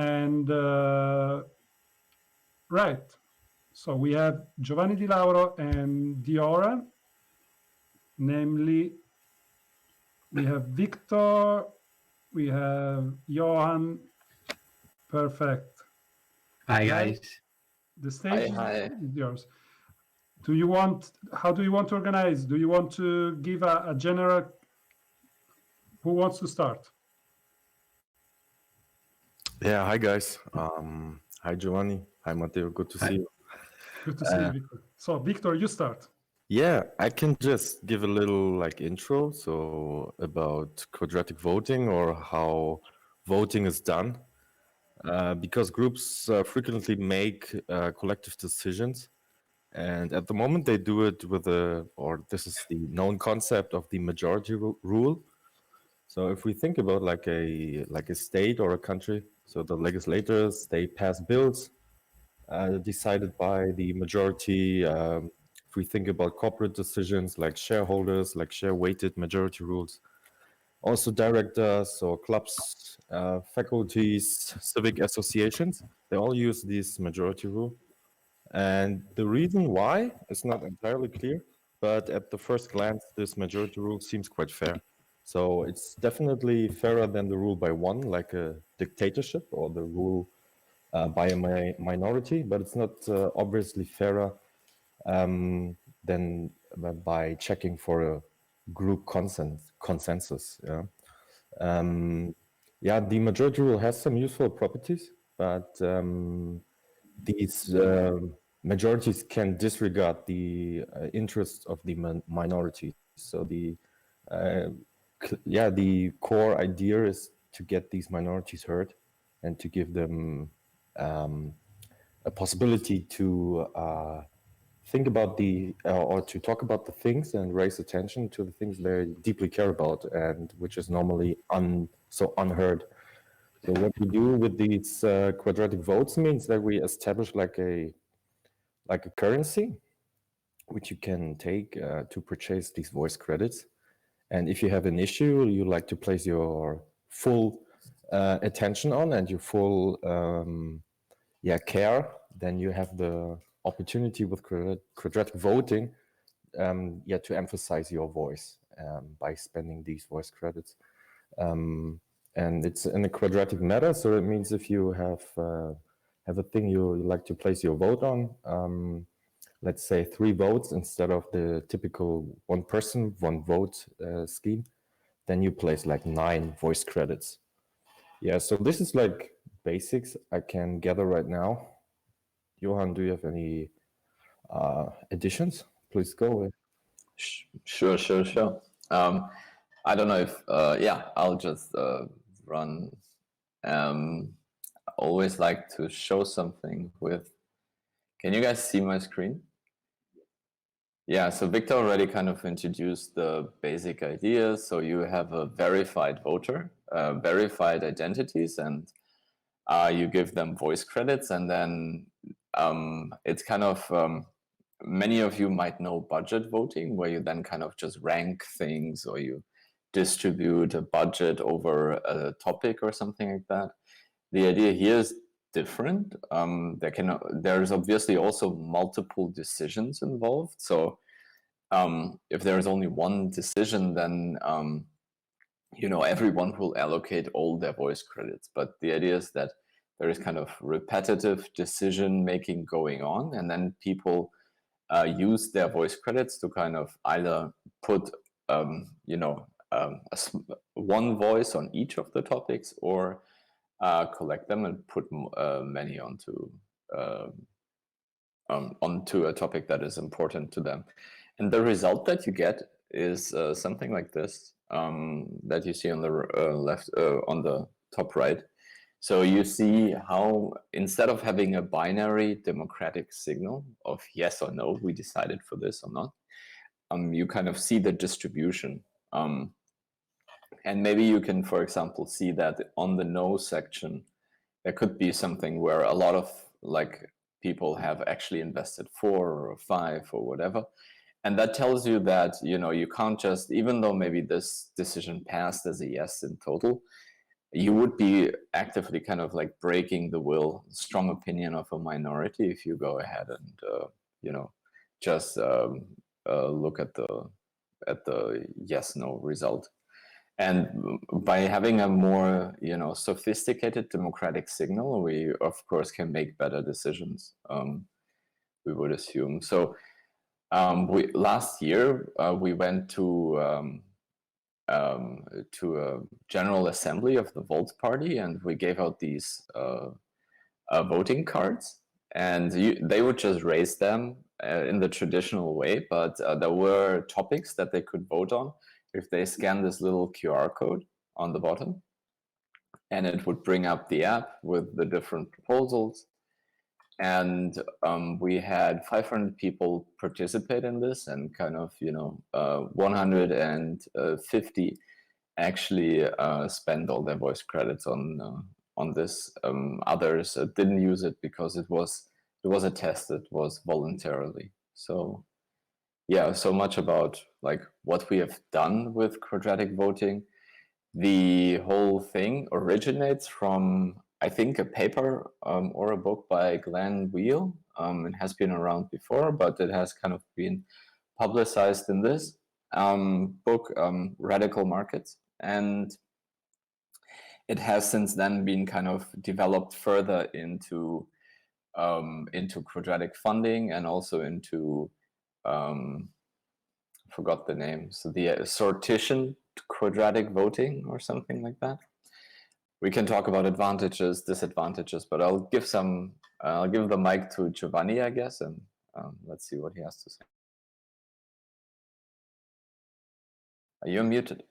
And right. So we have Giovanni Di Lauro and Deora, namely, we have Victor, we have Johann. Perfect. Hi, guys. The stage Hi. is yours. How do you want to organize? Do you want to give a general? Who wants to start? Yeah, hi guys. Hi Giovanni. Hi Matteo. Good to see you. Good to see you, Victor. So Victor, you start. Yeah, I can just give a little like intro so about quadratic voting or how voting is done. Because groups frequently make collective decisions, and at the moment they do it with this is the known concept of the majority rule. So if we think about like a state or a country, so the legislators, they pass bills decided by the majority. If we think about corporate decisions like shareholders, like share-weighted majority rules, also directors or clubs, faculties, civic associations, they all use this majority rule. And the reason why is not entirely clear, but at the first glance, this majority rule seems quite fair. So it's definitely fairer than the rule by one, like a dictatorship, or the rule by a minority, but it's not obviously fairer than by checking for a group consensus. Yeah, the majority rule has some useful properties, but these majorities can disregard the interests of the minorities. So the core idea is to get these minorities heard and to give them a possibility to think about or to talk about the things and raise attention to the things they deeply care about and which is normally unheard. So what we do with these quadratic votes means that we establish like a currency which you can take to purchase these voice credits. And if you have an issue you like to place your full attention on and your full care, then you have the opportunity with quadratic voting to emphasize your voice by spending these voice credits. And it's in a quadratic matter, so it means if you have a thing you like to place your vote on, let's say 3 votes instead of the typical 1 person, 1 vote scheme, then you place like 9 voice credits. Yeah, so this is like basics I can gather right now. Johann, do you have any additions? Please go ahead. Sure. I don't know if, I'll just run. I always like to show something with, can you guys see my screen? Yeah, so Victor already kind of introduced the basic ideas. So you have a verified voter, verified identities, and you give them voice credits, and then it's kind of, many of you might know budget voting, where you then kind of just rank things or you distribute a budget over a topic or something like that. The idea here is different. There's obviously also multiple decisions involved. So if there's only one decision, then everyone will allocate all their voice credits. But the idea is that there is kind of repetitive decision making going on, and then people use their voice credits to kind of either put one voice on each of the topics, or collect them and put many onto a topic that is important to them. And the result that you get is something like this, that you see on the left, on the top right. So you see how, instead of having a binary democratic signal of yes or no, we decided for this or not, you kind of see the distribution. And maybe you can, for example, see that on the no section, there could be something where a lot of people have actually invested 4 or 5 or whatever. And that tells you that, you can't just, even though maybe this decision passed as a yes in total, you would be actively kind of like breaking the will, strong opinion of a minority if you go ahead and you know, just look at the yes/no result. And by having a more, you know, sophisticated democratic signal, we of course can make better decisions. We would assume. So last year we went to a general assembly of the Volt Party, and we gave out these voting cards, and they would just raise them in the traditional way, but there were topics that they could vote on if they scan this little QR code on the bottom, and it would bring up the app with the different proposals. And we had 500 people participate in this, and kind of, you know, 150 actually spend all their voice credits on this. Others didn't use it because it was a test that was voluntarily. So yeah, so much about like what we have done with quadratic voting. The whole thing originates from, I think, a paper or a book by Glenn Wheel. It has been around before, but it has kind of been publicized in this book, Radical Markets. And it has since then been kind of developed further into quadratic funding, and also into, forgot the name, so the sortition quadratic voting or something like that. We can talk about advantages, disadvantages, but I'll give the mic to Giovanni, I guess, and let's see what he has to say. You're muted.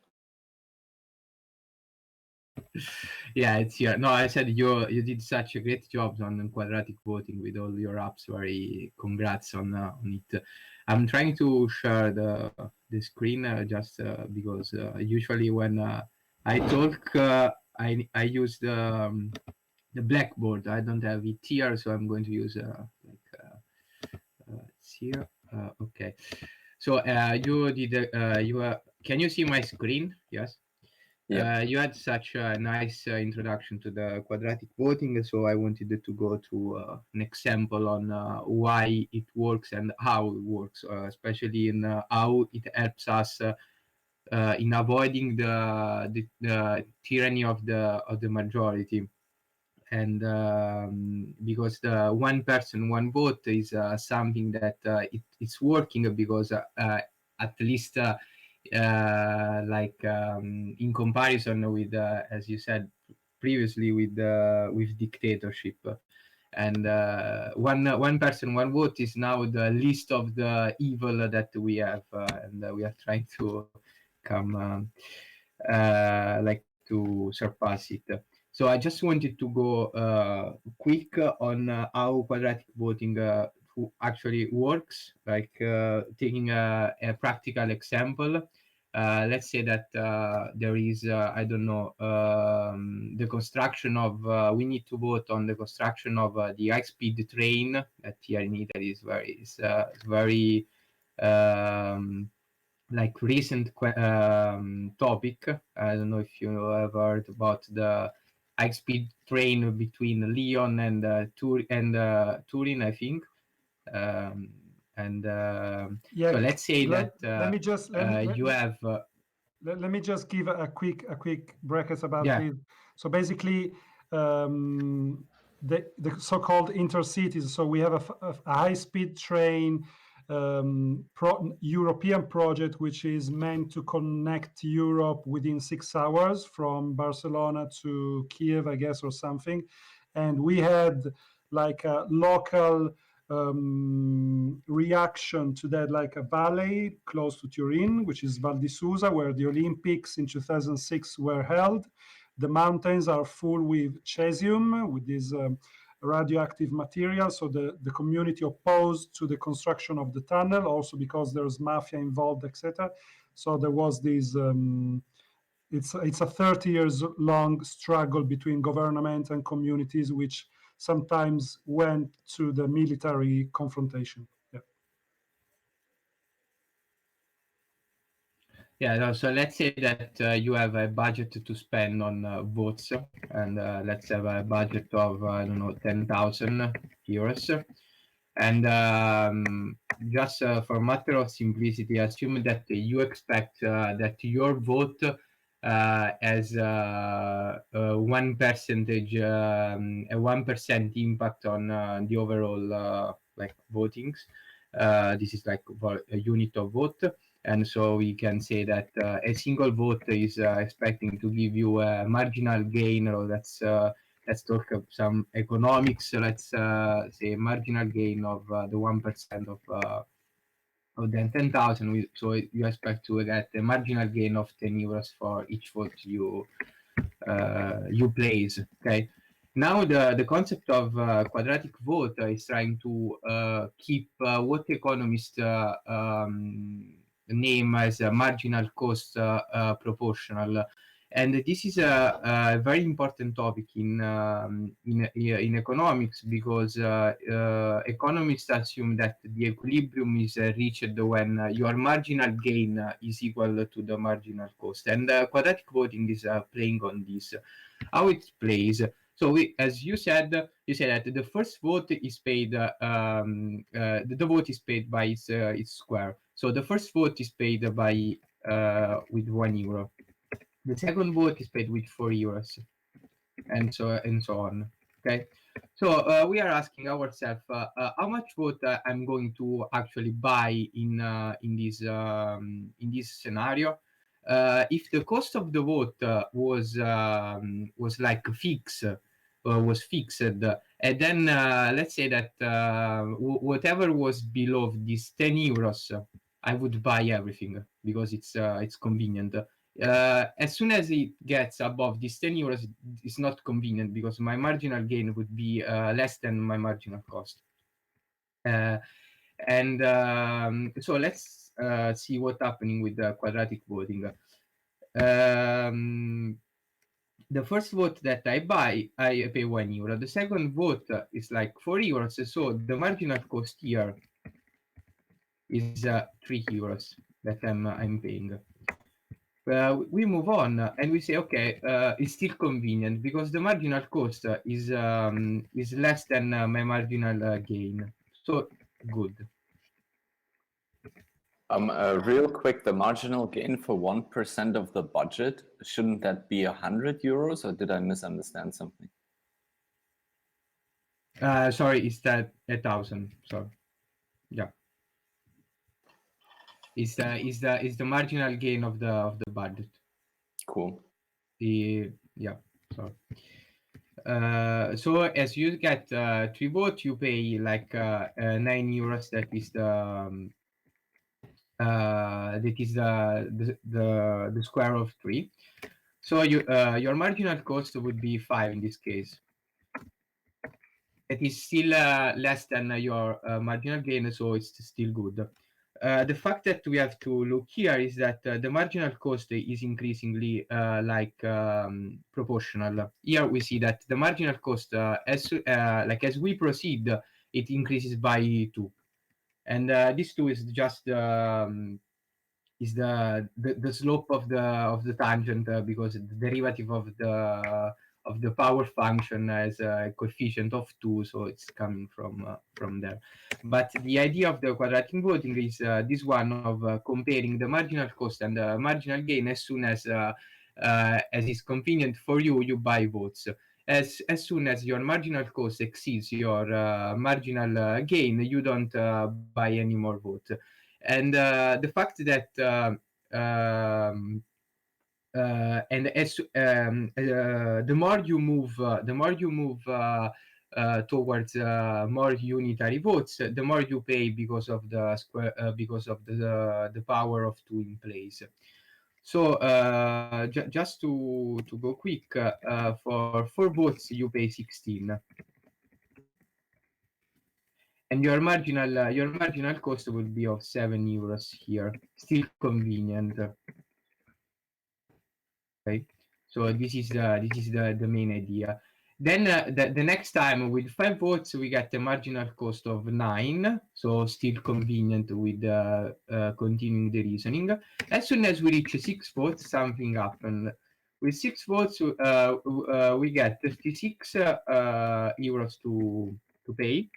Yeah, it's here. No, I said you did such a great job on quadratic voting with all your apps. Very congrats on it. I'm trying to share the screen just because usually when I talk, I use the Blackboard. I don't have it here, so I'm going to use it's here. Okay. So you did can you see my screen? Yes. Yeah. You had such a nice introduction to the quadratic voting, so I wanted to go to an example on why it works and how it works, especially in how it helps us in avoiding the tyranny of the majority. And because the one person, one vote is something that it's working because at least in comparison with, as you said previously, with dictatorship, and one person, one vote is now the list of the evil that we have, and we are trying to come to surpass it. So I just wanted to go quick on how quadratic voting actually works, like taking a practical example. Let's say that there is, I don't know, the construction of, we need to vote on the construction of the high-speed train that here in Italy is very like recent topic. I don't know if you have heard about the high-speed train between Lyon and Turin, I think. Yeah, so let's say let me just give a quick bracket about this. So basically, the so-called intercities. So we have a high-speed train European project, which is meant to connect Europe within 6 hours from Barcelona to Kiev, I guess, or something. And we had like a local reaction to that, like a valley close to Turin, which is Val di Susa, where the Olympics in 2006 were held. The mountains are full with cesium, with this radioactive material. So the community opposed to the construction of the tunnel, also because there's mafia involved, etc. So there was this, it's a 30 years long struggle between government and communities, which sometimes went to the military confrontation. Yeah. Yeah, no, so let's say that you have a budget to spend on votes, and let's have a budget of, I don't know, 10,000 euros. And just for matter of simplicity, assume that you expect that your vote has 1%, a 1% impact on the overall like votings. This is like a unit of vote. And so we can say that a single vote is expecting to give you a marginal gain, or let's talk of some economics. Let's say marginal gain of the 1% of the 10,000. So you expect to get a marginal gain of 10 euros for each vote you place. Okay. Now the concept of quadratic vote is trying to keep what economists name as a marginal cost proportional. And this is a very important topic in economics, because economists assume that the equilibrium is reached when your marginal gain is equal to the marginal cost. And quadratic voting is playing on this. How it plays. So as you said that the first vote is paid. The vote is paid by its square. So the first vote is paid by with €1. The second vote is paid with €4, and so on. Okay, so we are asking ourselves how much vote I'm going to actually buy in this scenario. If the cost of the vote was like fixed, and then let's say that whatever was below this €10, I would buy everything because it's convenient. As soon as it gets above this €10, it's not convenient because my marginal gain would be less than my marginal cost. So let's see what's happening with the quadratic voting. The first vote that I buy, I pay €1. The second vote is like €4, so the marginal cost here is €3 that I'm paying. We move on and we say, okay, it's still convenient because the marginal cost is less than my marginal gain. So good. Real quick, the marginal gain for 1% of the budget, shouldn't that be €100, or did I misunderstand something? Sorry, is that 1,000? Sorry, yeah. Is the marginal gain of the budget? Cool. Yeah. Sorry. So as you get 3 votes, you pay like €9. That is the square of 3. So your marginal cost would be 5 in this case. It is still less than your marginal gain, so it's still good. The fact that we have to look here is that the marginal cost is increasingly proportional. Here we see that the marginal cost, as we proceed, it increases by 2, and this 2 is just the slope of the tangent because the derivative of the power function has a coefficient of 2, so it's coming from there. But the idea of the quadratic voting is this one of comparing the marginal cost and the marginal gain. As soon as it's convenient for you, you buy votes. As soon as your marginal cost exceeds your marginal gain, you don't buy any more votes. And the fact that the more you move towards more unitary votes, the more you pay because of the square, because of the power of 2 in place. So just to go quick, for 4 votes you pay 16. And your marginal cost will be of €7 here. Still convenient. Okay, so this is the main idea. Then the next time with 5 votes, we get a marginal cost of 9, so still convenient with continuing the reasoning. As soon as we reach 6 votes, something happened. With 6 votes, we get 36 euros to pay,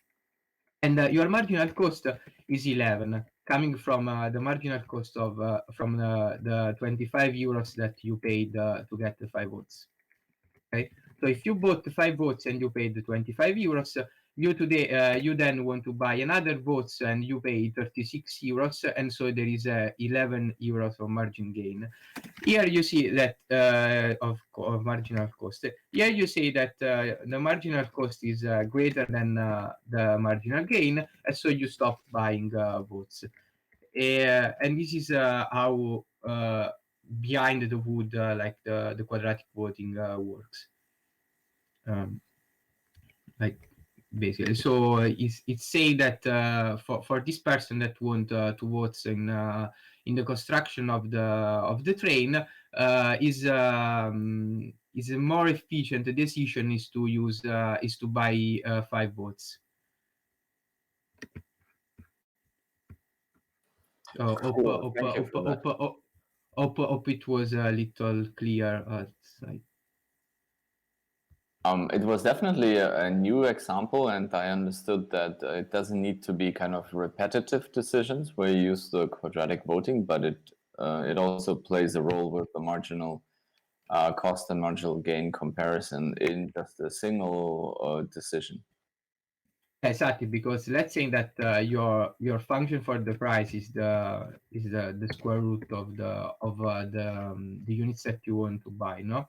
and your marginal cost is 11, coming from the marginal cost of from the 25 euros that you paid to get the 5 votes. Okay, so if you bought 5 votes and you paid the 25 euros, you then want to buy another votes and you pay 36 euros, and so there is 11 euros of margin gain. Here you see that of marginal cost. Here you see that the marginal cost is greater than the marginal gain, and so you stop buying votes. And this is how behind the wood, like the quadratic voting works. Like basically, so it's say that for this person that want to vote in the construction of the train, is a more efficient decision is to use is to buy 5 votes. Hope it was a little clear. It was definitely a new example, and I understood that it doesn't need to be kind of repetitive decisions where you use the quadratic voting, but it also plays a role with the marginal cost and marginal gain comparison in just a single decision. Exactly, because let's say that your function for the price is the square root of the units that you want to buy, no?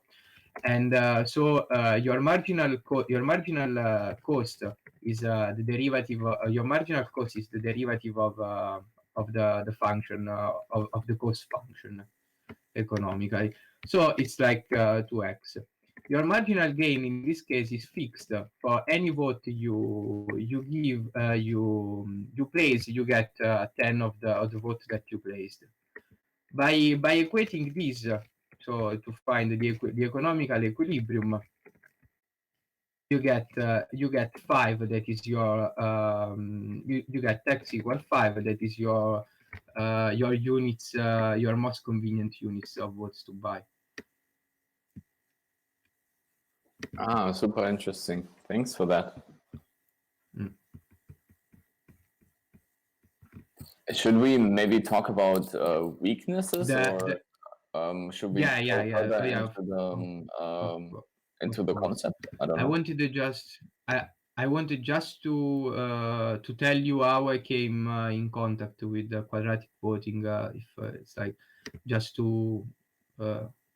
And so your marginal cost is the derivative. Your marginal cost is the derivative of the function of the cost function economically. So it's like 2x. Your marginal gain in this case is fixed. For any vote you give you place, you get 10 of the votes that you placed. By equating this, so to find the economical equilibrium, you get 5. That is your you get x equal 5. That is your units, your most convenient units of votes to buy. Ah, super interesting. Thanks for that. Should we maybe talk about weaknesses, or should we go further into the concept? I don't know. I wanted just to tell you how I came in contact with the quadratic voting. If it's like just to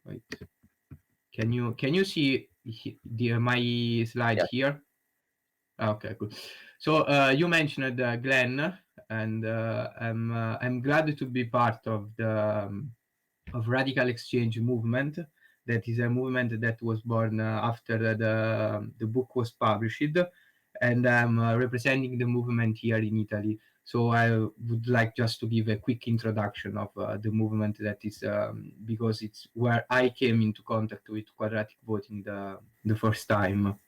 wait. Can you see my slide here? Okay, cool. So you mentioned Glenn, and I'm glad to be part of the RadicalXChange movement. That is a movement that was born after the book was published, and I'm representing the movement here in Italy. So I would like just to give a quick introduction of the movement, that is because it's where I came into contact with quadratic voting the first time.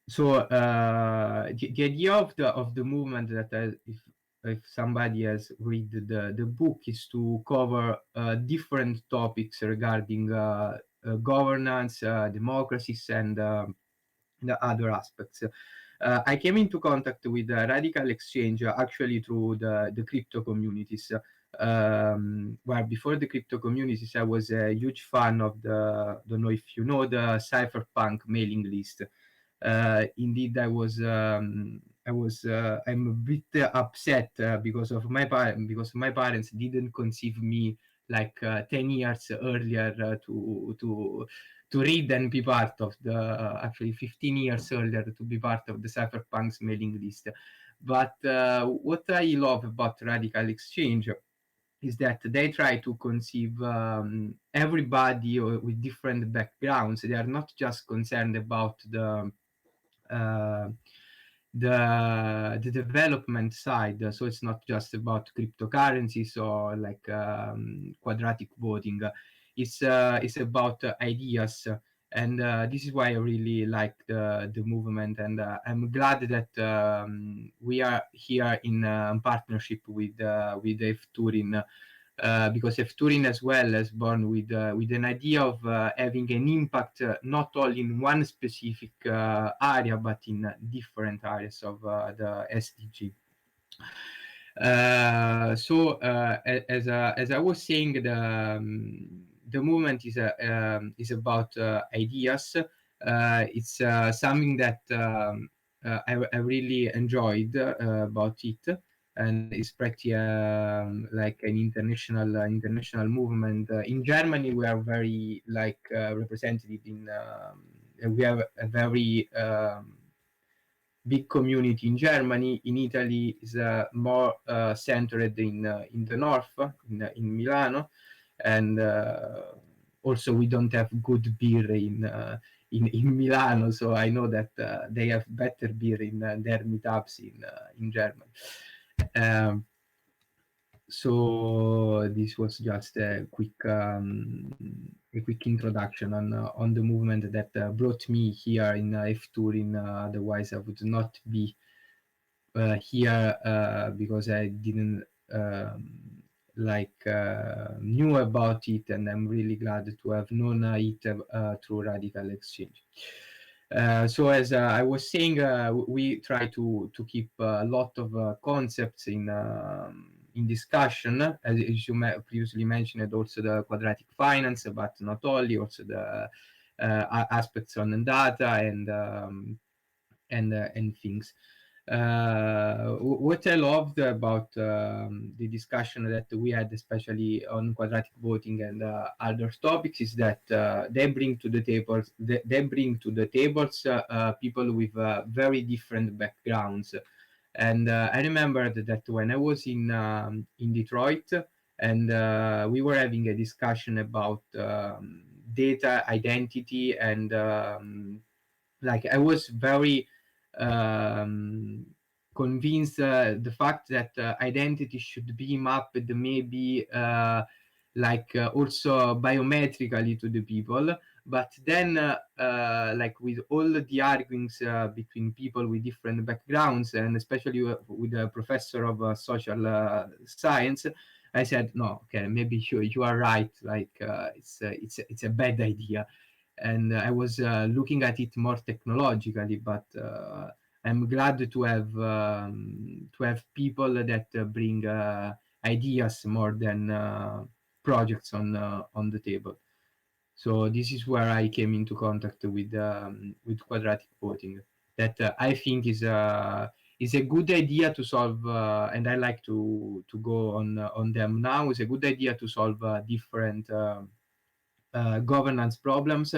So the idea of the movement, that if somebody has read the book, is to cover different topics regarding governance, democracies, and the other aspects. I came into contact with RadicalXChange actually through the crypto communities. Where before the crypto communities, I was a huge fan of don't know if you know, the cypherpunk mailing list. Indeed, I'm a bit upset because my parents didn't conceive me like 10 years earlier to read and be part of the actually 15 years earlier to be part of the cypherpunks mailing list. But what I love about RadicalXChange is that they try to conceive everybody with different backgrounds. They are not just concerned about the development side. So it's not just about cryptocurrencies or like quadratic voting. it's about ideas. And this is why I really like the movement, and I'm glad that we are here in partnership with ETHTurin, because ETHTurin as well is born with an idea of having an impact not only in one specific area, but in different areas of the SDG. So as I was saying, the movement is about ideas. It's something that I really enjoyed about it, and it's pretty like an international movement. In Germany, we are very represented in. We have a very big community in Germany. In Italy is more centered in the north, in Milano, and also we don't have good beer in Milano, so I know that they have better beer in their meetups in Germany. So this was just a quick introduction on the movement that brought me here in ETHTurin. Otherwise, I would not be here because I didn't knew about it, and I'm really glad to have known it through RadicalXChange. So as I was saying, we try to keep a lot of concepts in discussion, as you previously mentioned, also the quadratic finance, but not only, also the aspects on data and things. What I loved about the discussion that we had, especially on quadratic voting and other topics, is that they bring to the tables people with very different backgrounds. And I remembered that when I was in Detroit, and we were having a discussion about data identity, and I was very convinced the fact that identity should be mapped maybe also biometrically to the people. But then with all the arguments between people with different backgrounds, and especially with a professor of social science, I said, no, okay, maybe you are right. It's a bad idea. And I was looking at it more technologically, but I'm glad to have people that bring ideas more than projects on the table. So this is where I came into contact with quadratic voting. That I think is a good idea to solve, and I like to go on them now. It's a good idea to solve different governance problems,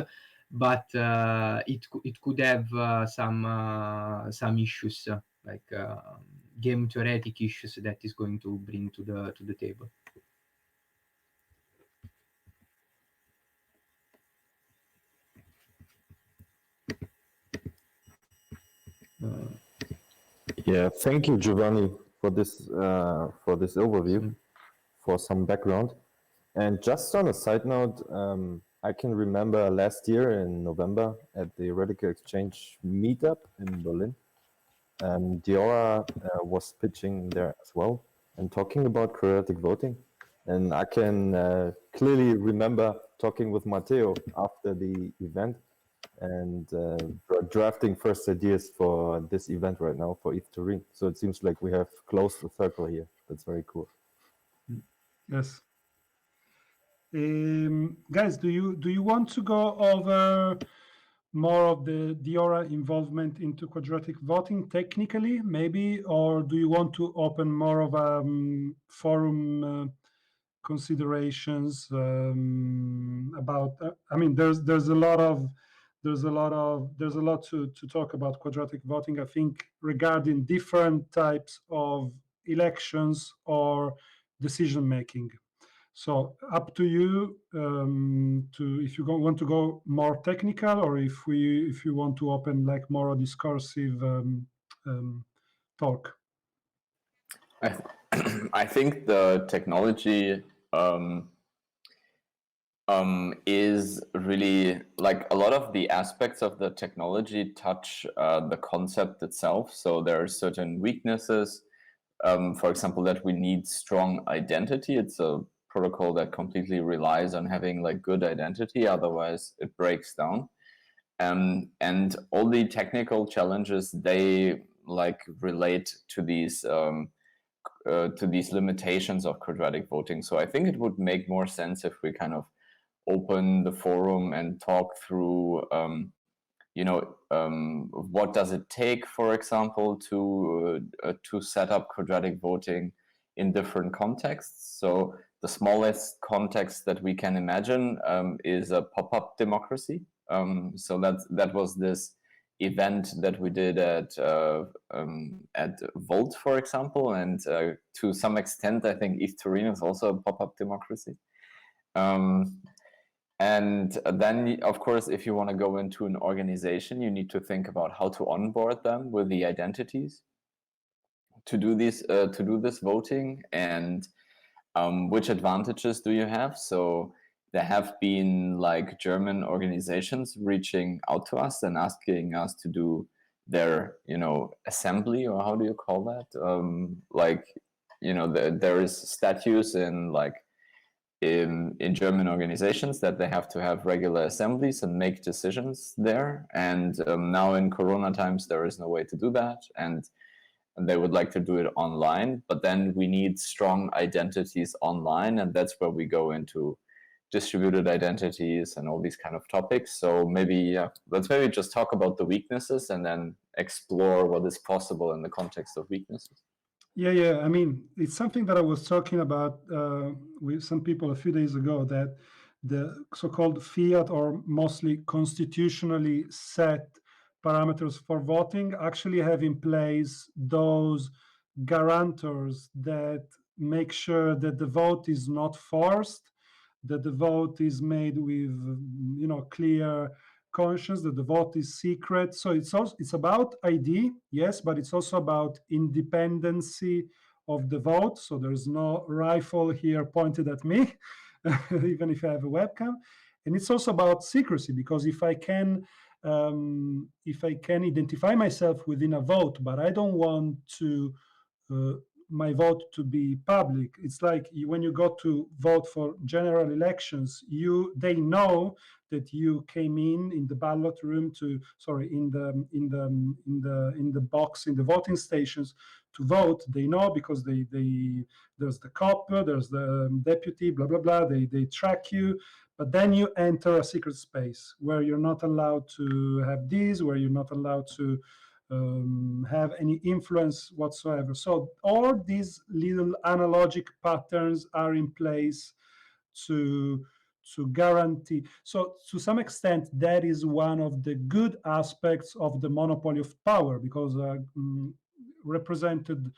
but it could have some issues, game theoretic issues that is going to bring to the table. Yeah, thank you, Giovanni, for this overview, for some background. And just on a side note, I can remember last year in November at the RadicalXChange meetup in Berlin, Deora was pitching there as well and talking about quadratic voting. And I can clearly remember talking with Matteo after the event, and drafting first ideas for this event right now for ETHTurin. So it seems like we have closed the circle here. That's very cool. Yes. Guys, do you want to go over more of the Deora involvement into quadratic voting technically, maybe, or do you want to open more of a forum considerations about? I mean, there's a lot to talk about quadratic voting. I think regarding different types of elections or decision making. So up to you if you want to go more technical, or if you want to open more a discursive talk. I think the technology is really like a lot of the aspects of the technology touch the concept itself. So there are certain weaknesses, for example, that we need strong identity. It's a protocol that completely relies on having like good identity, otherwise it breaks down. And all the technical challenges, they like relate to these limitations of quadratic voting. So I think it would make more sense if we kind of open the forum and talk through, what does it take, for example, to set up quadratic voting in different contexts. So the smallest context that we can imagine is a pop-up democracy. So that was this event that we did at Volt, for example, and to some extent, I think ETHTurin is also a pop-up democracy. And then, of course, if you want to go into an organization, you need to think about how to onboard them with the identities to do this voting, and which advantages do you have. So there have been like German organizations reaching out to us and asking us to do their, assembly, or how do you call that? There is statutes in like in German organizations that they have to have regular assemblies and make decisions there. And now in Corona times, there is no way to do that. And they would like to do it online, but then we need strong identities online. And that's where we go into distributed identities and all these kind of topics. So let's maybe just talk about the weaknesses and then explore what is possible in the context of weaknesses. Yeah. I mean, it's something that I was talking about with some people a few days ago, that the so-called fiat, or mostly constitutionally set parameters for voting, actually have in place those guarantors that make sure that the vote is not forced, that the vote is made with clear conscience, that the vote is secret. So it's about ID, yes, but it's also about independency of the vote. So there's no rifle here pointed at me, even if I have a webcam. And it's also about secrecy, because if I can identify myself within a vote, but I don't want to my vote to be public. It's like when you go to vote for general elections, they know that you came in the ballot room in the box in the voting stations to vote. They know because there's the cop, there's the deputy, blah blah blah. They track you, but then you enter a secret space where you're not allowed to have these, where you're not allowed to have any influence whatsoever. So all these little analogic patterns are in place to guarantee. So to some extent, that is one of the good aspects of the monopoly of power, because represented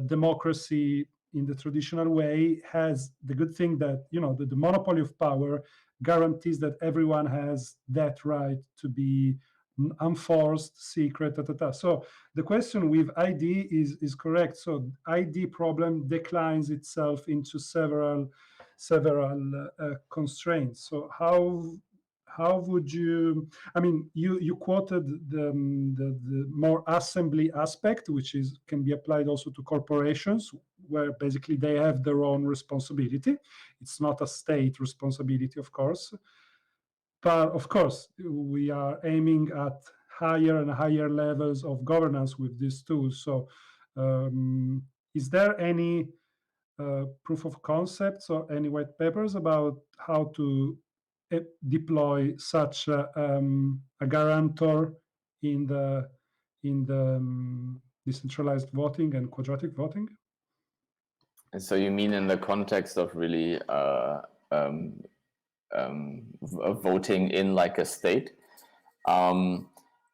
democracy in the traditional way has the good thing that the monopoly of power guarantees that everyone has that right to be unforced, secret, So the question with ID is correct. So ID problem declines itself into several constraints. So how would you? I mean, you quoted the more assembly aspect, which can be applied also to corporations, where basically they have their own responsibility. It's not a state responsibility, of course. But of course, we are aiming at higher and higher levels of governance with these tools. So is there any proof of concepts or any white papers about how to deploy such a guarantor in the decentralized voting and quadratic voting? So you mean in the context of really voting in like a state?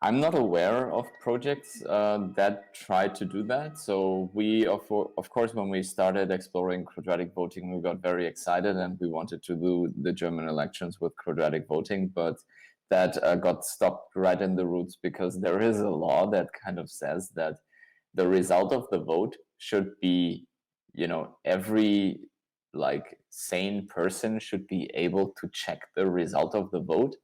I'm not aware of projects that try to do that. So we, of course, when we started exploring quadratic voting, we got very excited and we wanted to do the German elections with quadratic voting, but that got stopped right in the roots, because there is a law that kind of says that the result of the vote should be, every like sane person should be able to check the result of the vote.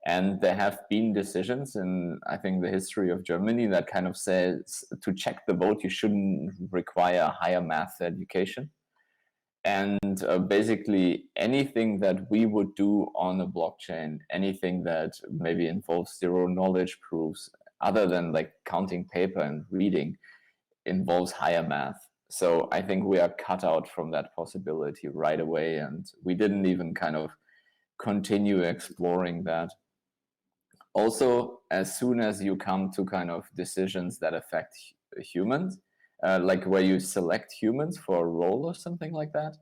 And there have been decisions in, I think, the history of Germany that kind of says to check the vote, you shouldn't require a higher math education. And basically anything that we would do on a blockchain, anything that maybe involves zero knowledge proofs, other than like counting paper and reading, involves higher math. So I think we are cut out from that possibility right away. And we didn't even kind of continue exploring that. Also, as soon as you come to kind of decisions that affect humans, like where you select humans for a role or something like that,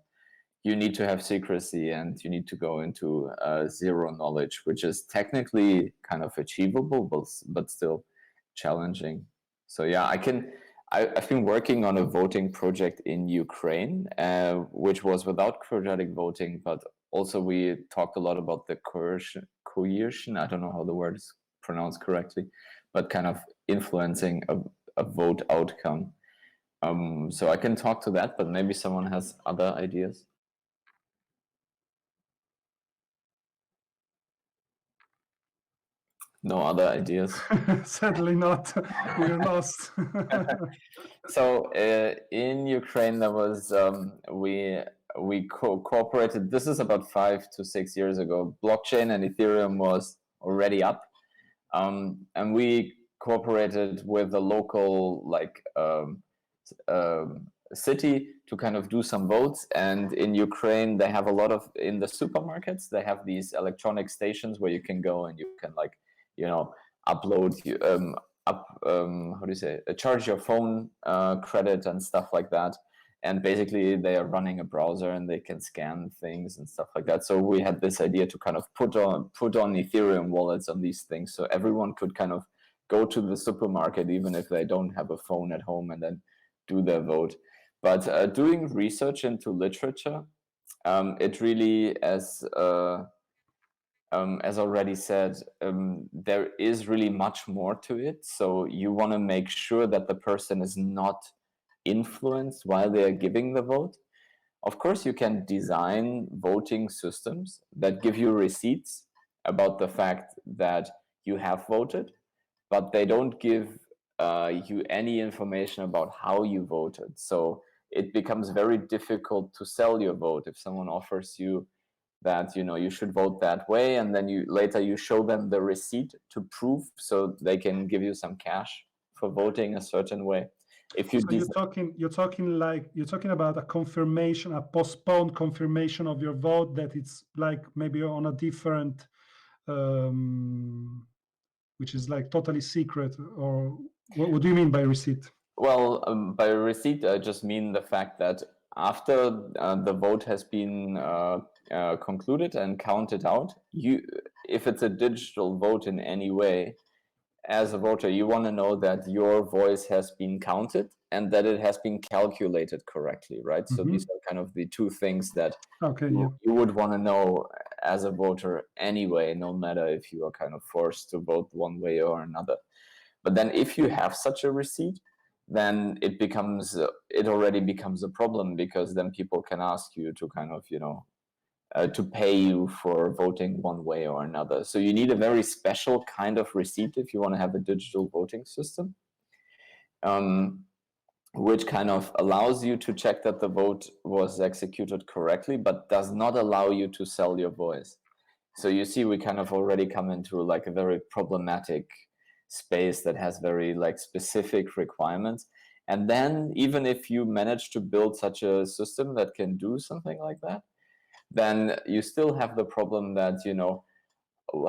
you need to have secrecy and you need to go into zero knowledge, which is technically kind of achievable, but still challenging. So yeah, I've been working on a voting project in Ukraine, which was without quadratic voting, but also we talked a lot about the coercion, I don't know how the word is pronounced correctly, but kind of influencing a vote outcome. So I can talk to that, but maybe someone has other ideas. No other ideas? Sadly not. We're lost. So in Ukraine, there was we cooperated. This is about 5 to 6 years ago. Blockchain and Ethereum was already up, and we cooperated with a local city to kind of do some votes. And in Ukraine, they have a lot of, in the supermarkets, they have these electronic stations where you can go and you can upload how do you say, charge your phone credit and stuff like that. And basically they are running a browser and they can scan things and stuff like that. So we had this idea to kind of put on Ethereum wallets on these things, so everyone could kind of go to the supermarket even if they don't have a phone at home and then do their vote. But doing research into literature, it really, as already said, there is really much more to it. So you want to make sure that the person is not influenced while they are giving the vote. Of course, you can design voting systems that give you receipts about the fact that you have voted, but they don't give you any information about how you voted. So it becomes very difficult to sell your vote if someone offers you that you should vote that way, and then later you show them the receipt to prove, so they can give you some cash for voting a certain way. If you so you're talking about a confirmation, a postponed confirmation of your vote, that it's like maybe on a different which is like totally secret, or what do you mean by receipt? Well, by receipt, I just mean the fact that after the vote has been concluded and counted out, if it's a digital vote in any way, as a voter, you want to know that your voice has been counted and that it has been calculated correctly, right? So these are kind of the two things that you would want to know as a voter anyway, no matter if you are kind of forced to vote one way or another. But then if you have such a receipt, then it already becomes a problem, because then people can ask you to kind of, to pay you for voting one way or another. So you need a very special kind of receipt if you want to have a digital voting system, which kind of allows you to check that the vote was executed correctly, but does not allow you to sell your voice. So you see, we kind of already come into like a very problematic space that has very specific requirements. And then even if you manage to build such a system that can do something like that, then you still have the problem that,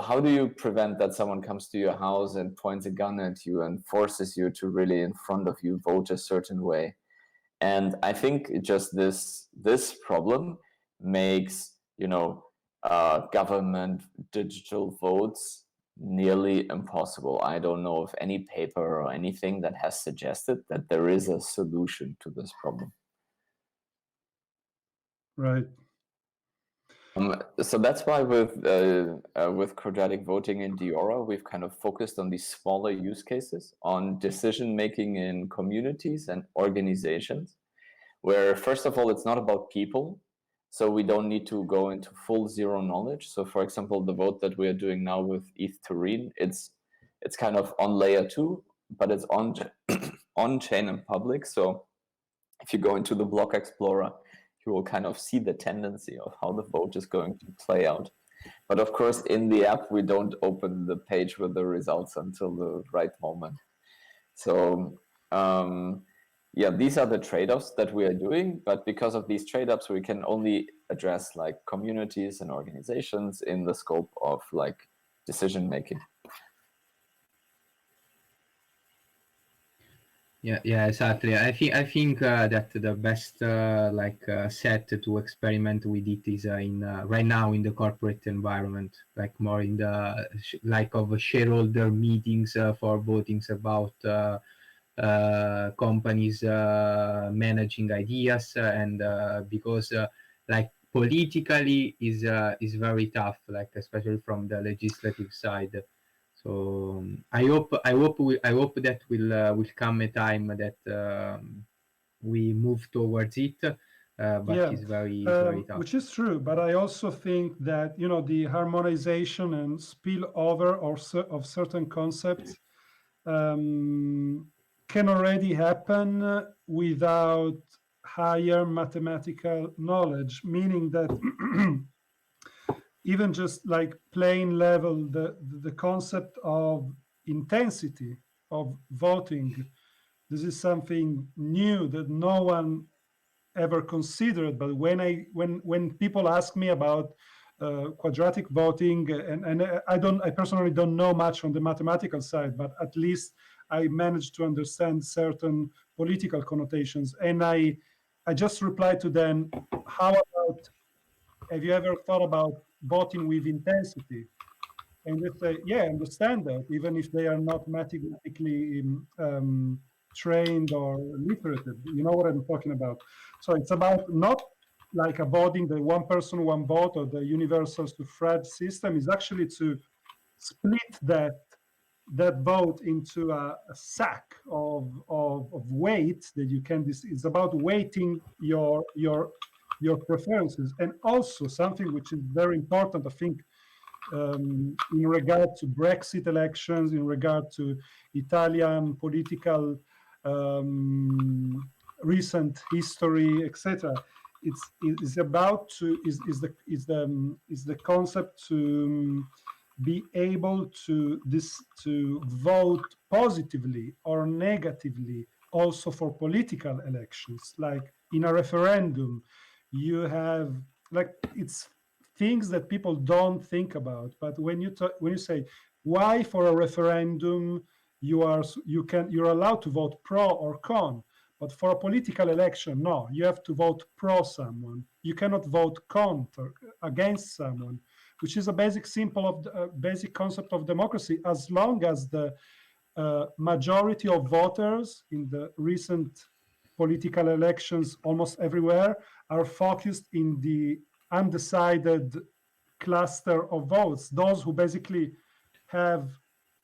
how do you prevent that someone comes to your house and points a gun at you and forces you to really in front of you vote a certain way? And I think just this problem makes, government digital votes nearly impossible. I don't know of any paper or anything that has suggested that there is a solution to this problem. Right. So that's why with quadratic voting in Deora, we've kind of focused on these smaller use cases, on decision making in communities and organizations, where first of all, it's not about people, so we don't need to go into full zero knowledge. So for example, the vote that we are doing now with ETHTurin, it's kind of on layer 2, but it's on on chain and public. So if you go into the block explorer, you will kind of see the tendency of how the vote is going to play out. But of course, in the app, we don't open the page with the results until the right moment. So yeah, these are the trade-offs that we are doing. But because of these trade-offs, we can only address like communities and organizations in the scope of like decision making. Yeah, exactly. I think that the best set to experiment with it is in right now in the corporate environment, like more in the of shareholder meetings for votings about companies managing ideas, and because like politically is very tough, like especially from the legislative side. So I hope that will come a time that we move towards it, but it's very tough. Which is true, but I also think that the harmonization and spillover of certain concepts can already happen without higher mathematical knowledge, meaning that even just like plain level, the concept of intensity of voting, this is something new that no one ever considered. But when people ask me about quadratic voting, and I personally don't know much on the mathematical side, but at least I managed to understand certain political connotations, and I just replied to them, how about, have you ever thought about voting with intensity? And they say, yeah, I understand that, even if they are not mathematically trained or literate. You know what I'm talking about. So it's about not like avoiding the one person, one vote or the universal suffrage system. Is actually to split that vote into a sack of weight that you can. It's about weighting your preferences, and also something which is very important, I think, in regard to Brexit elections, in regard to Italian political recent history, etc. It's about to is the concept to be able to vote positively or negatively also for political elections. Like in a referendum, you have like it's things that people don't think about. But when you say why for a referendum you're allowed to vote pro or con, but for a political election, no, you have to vote pro someone. You cannot vote counter against someone, which is a basic basic concept of democracy. As long as the majority of voters in the recent political elections almost everywhere are focused in the undecided cluster of votes, those who basically have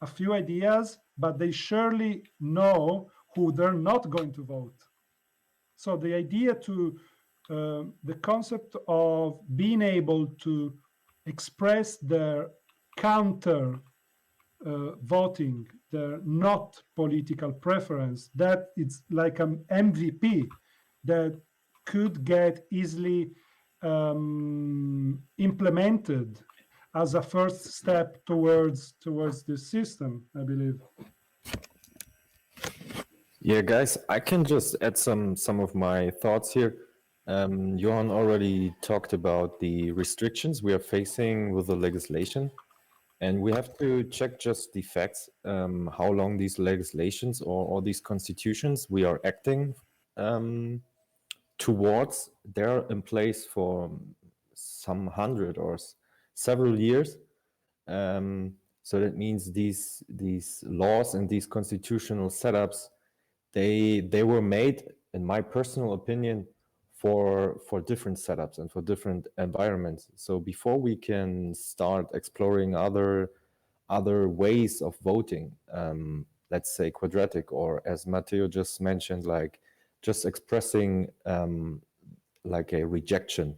a few ideas, but they surely know who they're not going to vote. So the idea the concept of being able to express their counter voting, their not political preference, that it's like an MVP that could get easily implemented as a first step towards this system, I believe. Yeah, guys, I can just add some of my thoughts here. Johann already talked about the restrictions we are facing with the legislation, and we have to check just the facts, how long these legislations or these constitutions we are acting towards. They're in place for some 100 or several years. So that means these laws and these constitutional setups, they were made, in my personal opinion, for different setups and for different environments. So before we can start exploring other ways of voting, let's say quadratic, or as Matteo just mentioned, like just expressing like a rejection,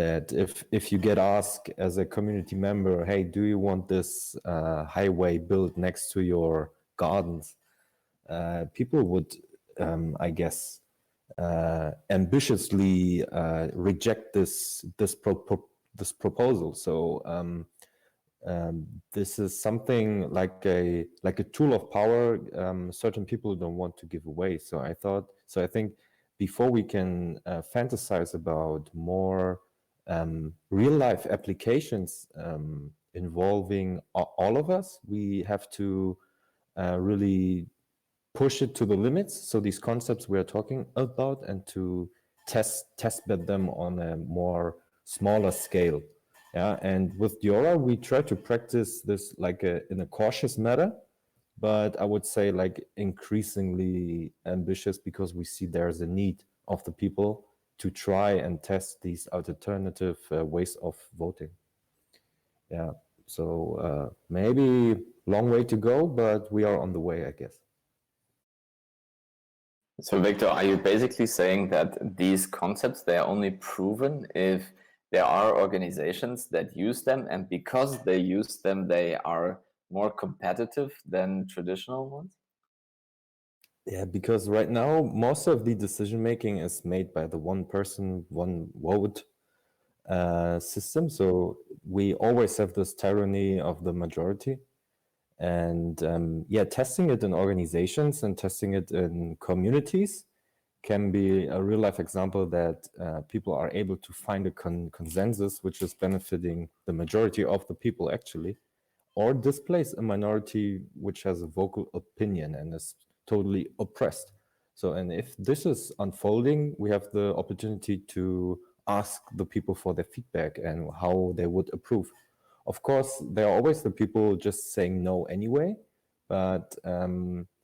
that if you get asked as a community member, hey, do you want this highway built next to your gardens? People would, I guess, ambitiously reject this proposal. So this is something like a tool of power. Certain people don't want to give away. So I think before we can fantasize about more real life applications involving all of us, we have to really push it to the limits. So these concepts we are talking about, and to test bed them on a more smaller scale. Yeah, and with Deora, we try to practice this like in a cautious manner, but I would say like increasingly ambitious, because we see there's a need of the people to try and test these alternative ways of voting. Yeah, so maybe long way to go, but we are on the way, I guess. So Victor, are you basically saying that these concepts, they are only proven if there are organizations that use them, and because they use them, they are more competitive than traditional ones? Yeah, because right now, most of the decision making is made by the one person, one vote system. So we always have this tyranny of the majority. And yeah, testing it in organizations and testing it in communities can be a real life example that people are able to find a consensus which is benefiting the majority of the people actually, or displace a minority which has a vocal opinion and is totally oppressed. So, and if this is unfolding, we have the opportunity to ask the people for their feedback and how they would approve. Of course, there are always the people just saying no anyway, but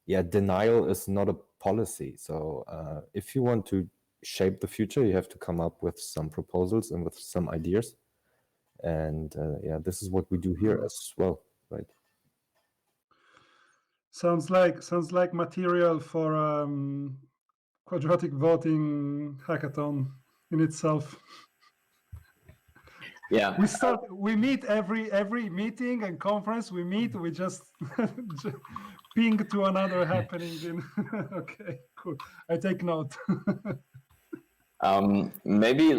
yeah, denial is not a policy. So if you want to shape the future, you have to come up with some proposals and with some ideas. And yeah, this is what we do here as well, right? Sounds like material for quadratic voting hackathon in itself. Yeah. We meet every meeting and conference we meet, we just ping to another happening in okay, cool. I take note. Maybe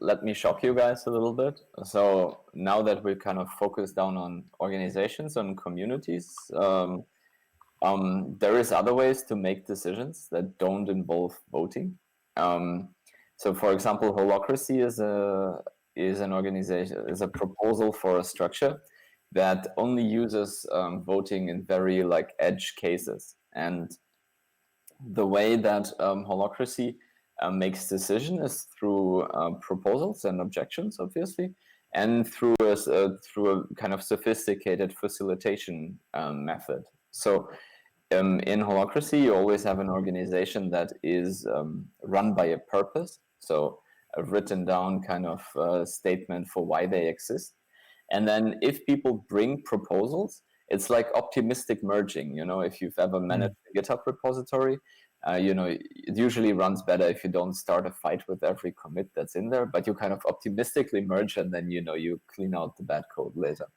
let me shock you guys a little bit. So now that we're kind of focused down on organizations and communities, there is other ways to make decisions that don't involve voting. So for example, Holacracy is an organization, is a proposal for a structure that only uses voting in very like edge cases. And the way that Holacracy makes decision is through proposals and objections, obviously, and through a kind of sophisticated facilitation method. So in Holacracy, you always have an organization that is run by a purpose. So a written down kind of statement for why they exist. And then if people bring proposals, it's like optimistic merging. You know, if you've ever managed a GitHub repository, you know, it usually runs better if you don't start a fight with every commit that's in there, but you kind of optimistically merge, and then, you know, you clean out the bad code later.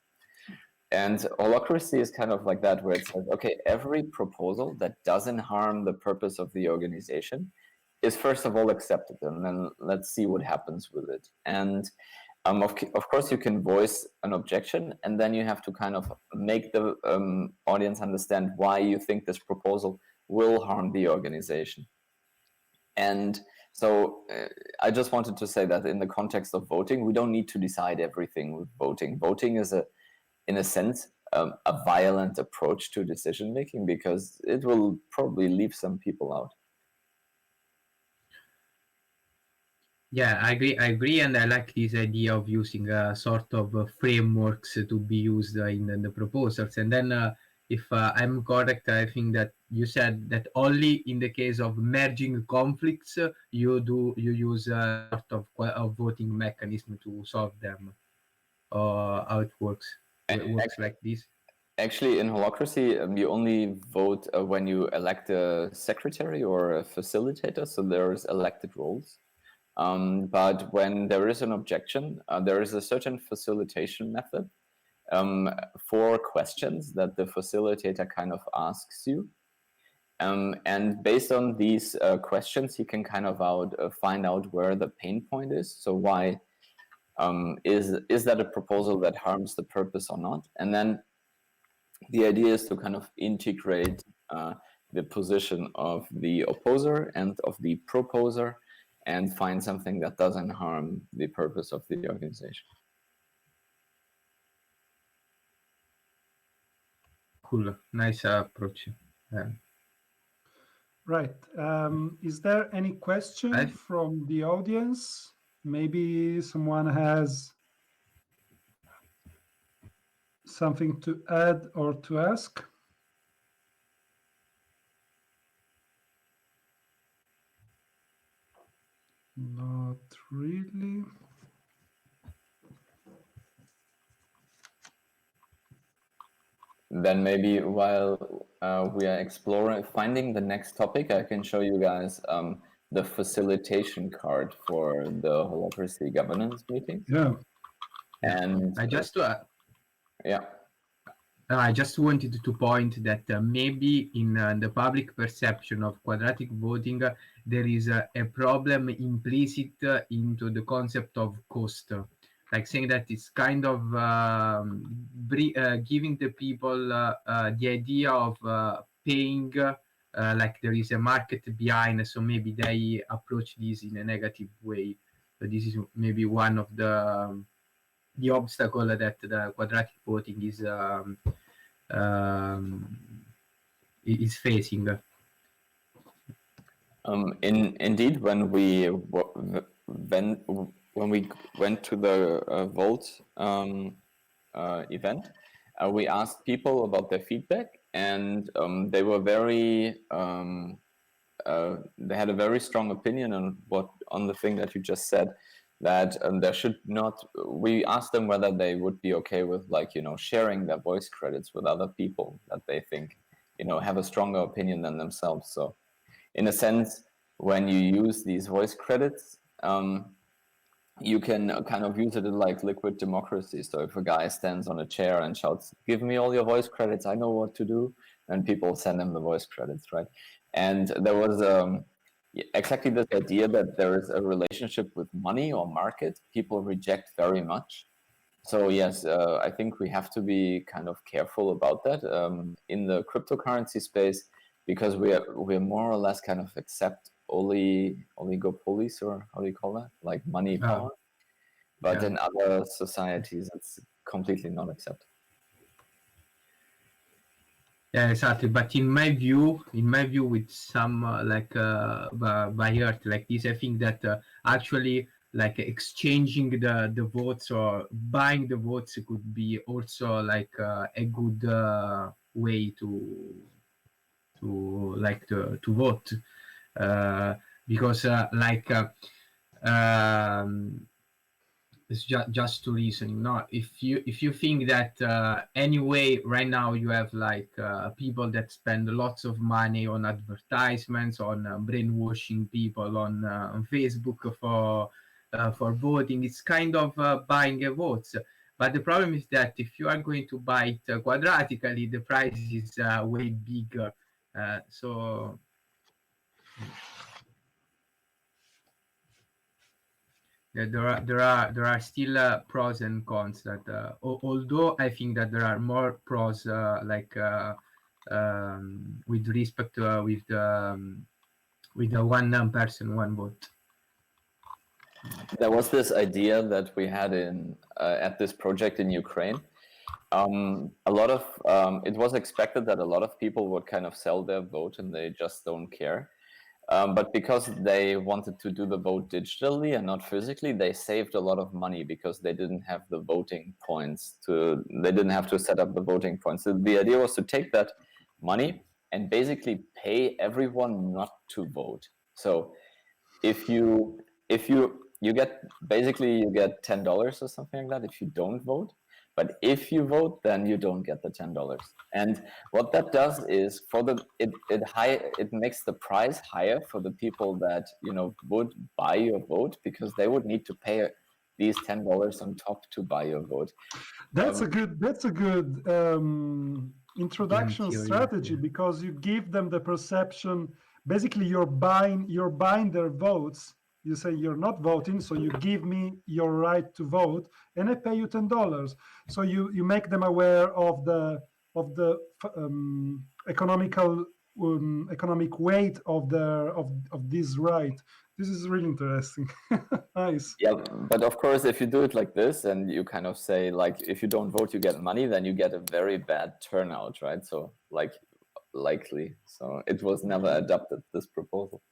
And Holacracy is kind of like that, where it says, okay, every proposal that doesn't harm the purpose of the organization is first of all accepted, and then let's see what happens with it. And of course, you can voice an objection, and then you have to kind of make the audience understand why you think this proposal will harm the organization. And so I just wanted to say that in the context of voting, we don't need to decide everything with voting. Voting is in a sense, a violent approach to decision making, because it will probably leave some people out. Yeah, I agree, and I like this idea of using a sort of frameworks to be used in the proposals. And then, if I'm correct, I think that you said that only in the case of merging conflicts, you use a sort of voting mechanism to solve them, or how it works. It works like this. Actually, in Holacracy, you only vote when you elect a secretary or a facilitator, so there's elected roles. But when there is an objection, there is a certain facilitation method for questions that the facilitator kind of asks you. And based on these questions, he can kind of find out where the pain point is. So why is that a proposal that harms the purpose or not? And then the idea is to kind of integrate the position of the opposer and of the proposer and find something that doesn't harm the purpose of the organization. Cool, nice approach. Right. Is there any question from the audience? Maybe someone has something to add or to ask? Not really. Then maybe while we are finding the next topic, I can show you guys the facilitation card for the Holacracy governance meeting. Yeah. And I just yeah. I just wanted to point that maybe in the public perception of quadratic voting, there is a problem implicit into the concept of cost. Like saying that it's kind of giving the people the idea of paying like there is a market behind, so maybe they approach this in a negative way. So this is maybe one of the obstacle that the quadratic voting is facing. Indeed, when we went to the vote event, we asked people about their feedback, and they were very they had a very strong opinion on the thing that you just said, that there should not. We asked them whether they would be okay with, like, sharing their voice credits with other people that they think have a stronger opinion than themselves. So in a sense, when you use these voice credits, you can kind of use it in like liquid democracy. So if a guy stands on a chair and shouts, "Give me all your voice credits, I know what to do," then people send him the voice credits, right? And there was exactly this idea that there is a relationship with money or market. People reject very much. So yes, I think we have to be kind of careful about that in the cryptocurrency space, because we're more or less kind of accept oligopolies, or how do you call that? Like money power. But Yeah. in other societies, it's completely not accepted. Yeah, exactly. But in my view, with some by Earth like this, I think that actually like exchanging the votes or buying the votes could be also like a good way to vote, because it's just to reason. No, if you think that anyway right now you have like people that spend lots of money on advertisements, on brainwashing people on Facebook for voting, it's kind of buying a vote. But the problem is that if you are going to buy it quadratically, the price is way bigger. So yeah, there are still pros and cons. That although I think that there are more pros, with respect to with the one person, one vote. There was this idea that we had in at this project in Ukraine. A lot of it was expected that a lot of people would kind of sell their vote and they just don't care. But because they wanted to do the vote digitally and not physically, they saved a lot of money because they didn't have the voting points they didn't have to set up the voting points. So the idea was to take that money and basically pay everyone not to vote. So if you get $10 or something like that if you don't vote, But if you vote, then you don't get the $10. And what that does is it makes the price higher for the people that would buy your vote, because they would need to pay these $10 on top to buy your vote. That's a good introduction strategy, because you give them the perception. Basically, you're buying their votes. You say you're not voting, so you give me your right to vote, and I pay you $10. So you make them aware of the economic weight of this right. This is really interesting. Nice. Yeah, but of course, if you do it like this, and you kind of say, like, if you don't vote, you get money, then you get a very bad turnout, right? So, like, likely. So it was never adopted, this proposal.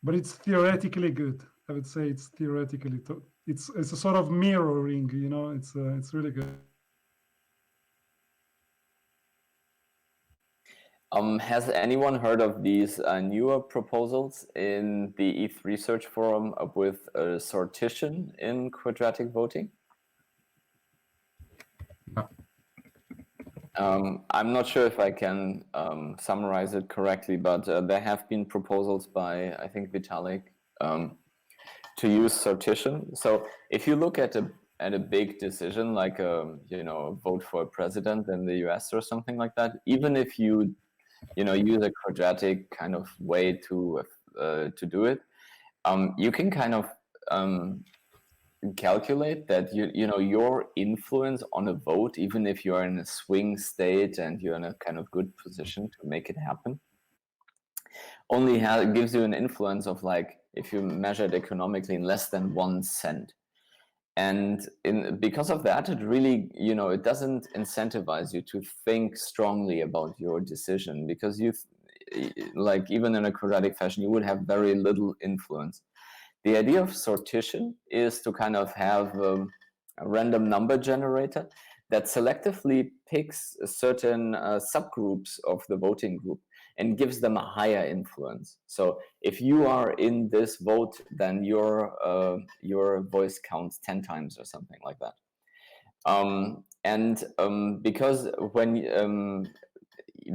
But it's theoretically good. I would say it's theoretically. It's a sort of mirroring, It's really good. Has anyone heard of these newer proposals in the ETH Research Forum with a sortition in quadratic voting? I'm not sure if I can summarize it correctly, but there have been proposals by, I think, Vitalik to use sortition. So if you look at a big decision like vote for a president in the US or something like that, even if you use a quadratic kind of way to do it, you can kind of calculate that your influence on a vote, even if you're in a swing state and you're in a kind of good position to make it happen, only gives you an influence of, like, if you measure it economically, in less than 1 cent. And because of that, it really, it doesn't incentivize you to think strongly about your decision, because like, even in a quadratic fashion, you would have very little influence. The idea of sortition is to kind of have a random number generator that selectively picks certain subgroups of the voting group and gives them a higher influence. So if you are in this vote, then your voice counts 10 times or something like that.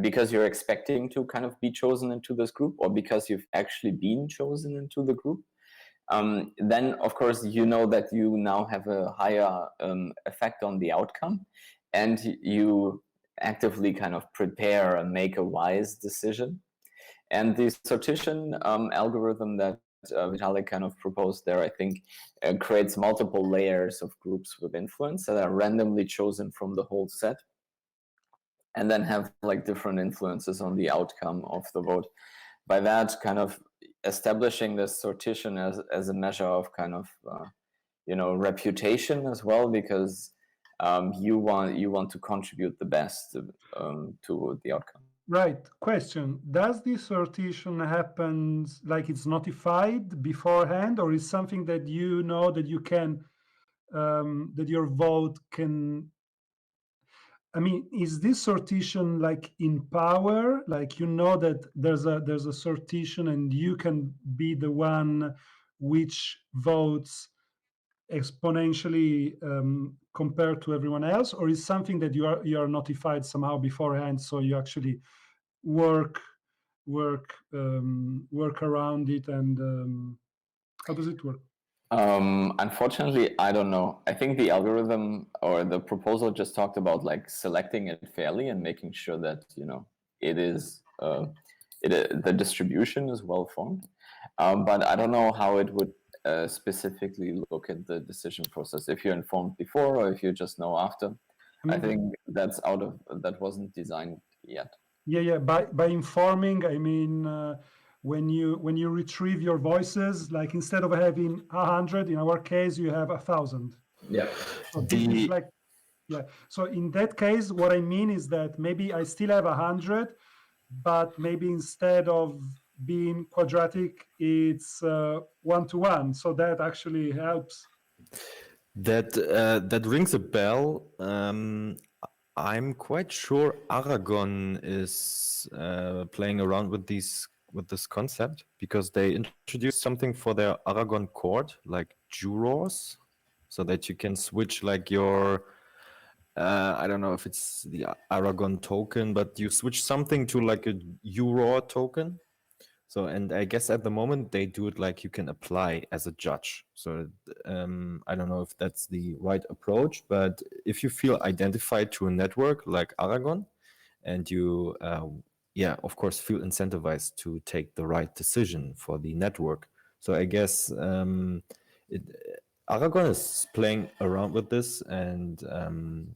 Because you're expecting to kind of be chosen into this group, or because you've actually been chosen into the group, then of course that you now have a higher effect on the outcome, and you actively kind of prepare and make a wise decision. And the sortition algorithm that Vitalik kind of proposed there, I think, creates multiple layers of groups with influence that are randomly chosen from the whole set, and then have, like, different influences on the outcome of the vote. By that, kind of establishing this sortition as a measure of kind of reputation as well, because you want to contribute the best to the outcome. Right. Question: does this sortition happen, like, it's notified beforehand, or is something that that you can that your vote can? I mean, is this sortition, like, in power? Like, that there's a sortition, and you can be the one which votes exponentially compared to everyone else, or is something that you are notified somehow beforehand, so you actually work around it, and how does it work? Unfortunately, I don't know. I think the algorithm or the proposal just talked about, like, selecting it fairly and making sure that it is the distribution is well formed. But I don't know how it would specifically look at the decision process, if you're informed before or if you just know after. I think that wasn't designed yet. Yeah. By informing, I mean when you retrieve your voices, like, instead of having 100, in our case, you have 1,000. Yeah. So this is like, yeah. So in that case, what I mean is that maybe I still have 100, but maybe instead of being quadratic, it's 1-to-1. So that actually helps. That rings a bell. I'm quite sure Aragon is playing around with this concept, because they introduced something for their Aragon court, like jurors. so that you can switch like your, I don't know if it's the Aragon token, but you switch something to like a URAW token. So, and I guess at the moment they do it like you can apply as a judge. So I don't know if that's the right approach, but if you feel identified to a network like Aragon, and you, yeah, of course, feel incentivized to take the right decision for the network. So I guess Aragon is playing around with this, and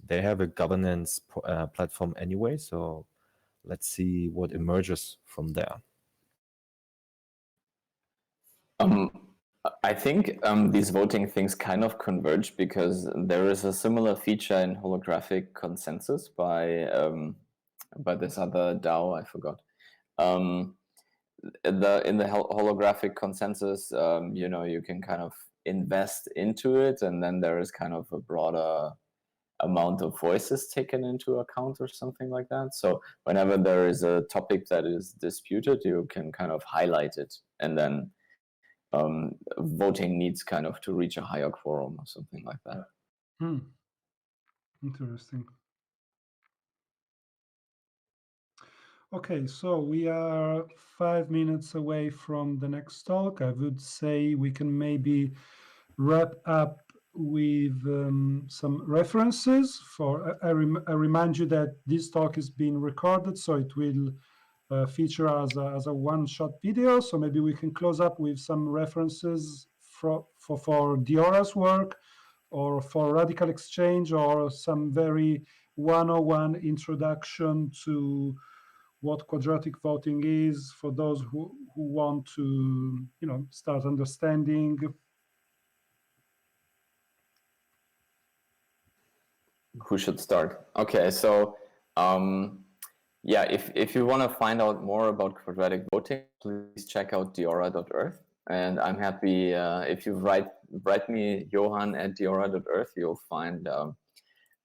they have a governance platform anyway. So let's see what emerges from there. I think these voting things kind of converge because there is a similar feature in holographic consensus by this other DAO, I forgot. In the holographic consensus, you know, you can kind of invest into it, and then there is kind of a broader amount of voices taken into account or something like that. So whenever there is a topic that is disputed, you can kind of highlight it, and then voting needs kind of to reach a higher quorum or something like that. Interesting. Okay, so we are 5 minutes away from the next talk. I would say we can maybe wrap up with some references. I remind you that this talk is being recorded, so it will feature as a one-shot video. So maybe we can close up with some references for Deora's work, or for RadicalXChange, or some very 101 introduction to what quadratic voting is for those who want to, you know, start understanding. Who should start? Okay, so yeah, if you want to find out more about quadratic voting, please check out Deora.earth. And I'm happy if you write me Johann at Deora.earth, you'll find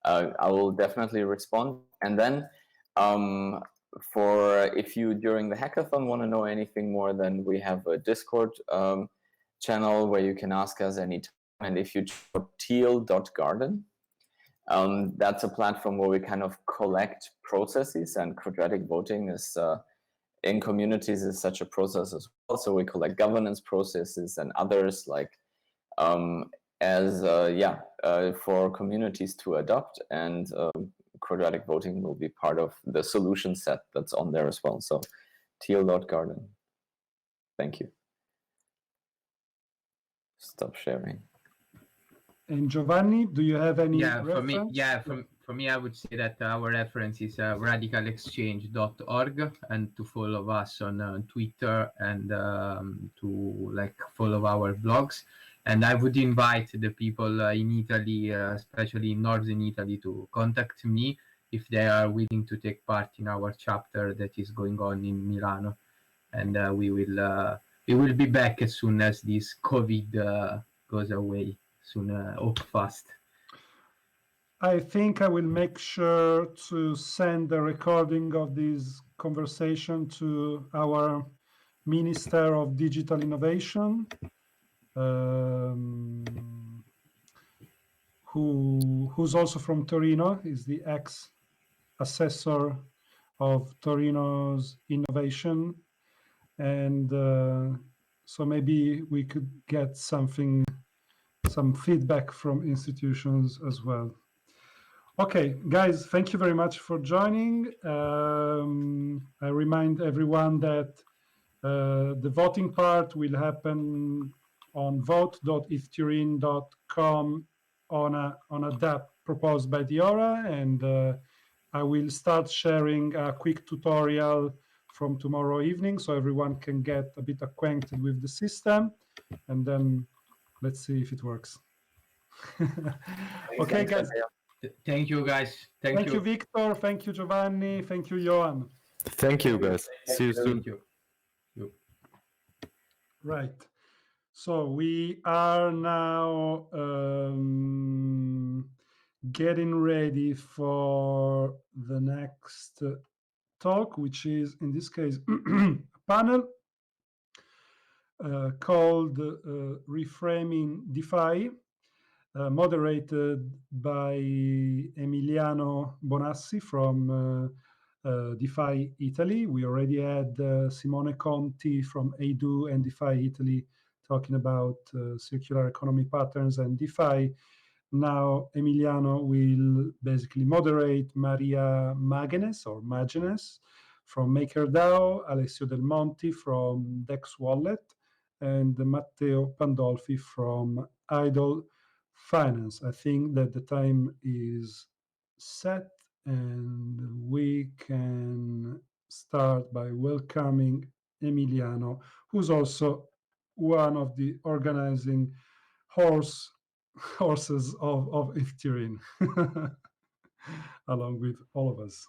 I will definitely respond. And then for if you during the hackathon want to know anything more, then we have a Discord channel where you can ask us anytime. And if you check out teal.garden, that's a platform where we kind of collect processes, and quadratic voting is in communities is such a process as well. So we collect governance processes and others like for communities to adopt, and quadratic voting will be part of the solution set that's on there as well. So teal.garden. Thank you. Stop sharing. And Giovanni, do you have any reference? For me, I would say that our reference is RadicalXChange.org, and to follow us on Twitter, and to follow our blogs. And I would invite the people in Italy, especially in northern Italy, to contact me if they are willing to take part in our chapter that is going on in Milano. And we will be back as soon as this COVID goes away. Soon, hope fast. I think I will make sure to send the recording of this conversation to our Minister of Digital Innovation, who's also from Torino, is the ex-assessor of Torino's innovation. And so maybe we could get some feedback from institutions as well. Okay, guys, thank you very much for joining. I remind everyone that the voting part will happen on vote.ETHTurin.com on a DApp proposed by Deora, and I will start sharing a quick tutorial from tomorrow evening so everyone can get a bit acquainted with the system, and then let's see if it works. Okay, guys. Thank you, guys. Thank you, Victor. Thank you, Giovanni. Thank you, Johann. Thank you, guys. See you soon. Thank you. Right. So we are now getting ready for the next talk, which is, in this case, a panel called Reframing DeFi. moderated by Emiliano Bonassi from DeFi Italy. We already had Simone Conti from Edu and DeFi Italy talking about circular economy patterns and DeFi. Now Emiliano will basically moderate Maria Magenes from MakerDAO, Alessio Del Monti from Dex Wallet, and Matteo Pandolfi from Idle Finance. I think that the time is set and we can start by welcoming Emiliano, who's also one of the organizing horses of ETHTurin, along with all of us.